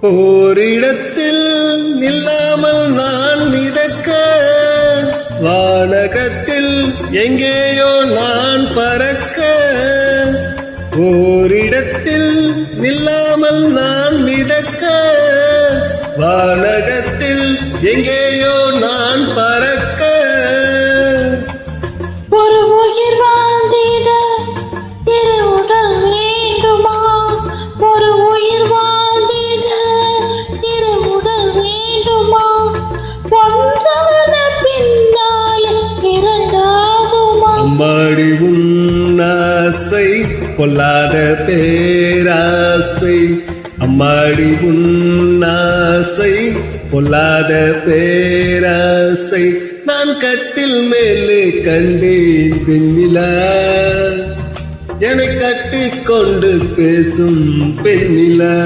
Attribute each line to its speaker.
Speaker 1: ஓரிடத்தில் நில்லாமல் நான் மிதக்க, வானகத்தில் எங்கேயோ நான் பறக்க. ஓரிடத்தில் நில்லாமல் நான் மிதக்க, வானகத்தில் எங்கேயோ நான் பறக்க.
Speaker 2: ஒரு உயிர் வாழ்ந்திட இரு உடல் வேண்டுமா? ஒரு உயிர் வாழ்ந்திட இரு உடல் வேண்டுமா? ஒன்றான பின்னால் இரண்டாகுமா?
Speaker 1: அம்மாடி உன்னாசை பொல்லாத பேராசை, அம்மாடி உன்னாசை பொல்லாத பேராசை. நான் கட்டில் மேலே கண்டேன் பெண்ணிலா, என்னை கட்டிக்கொண்டு பேசும் பெண்ணிலா.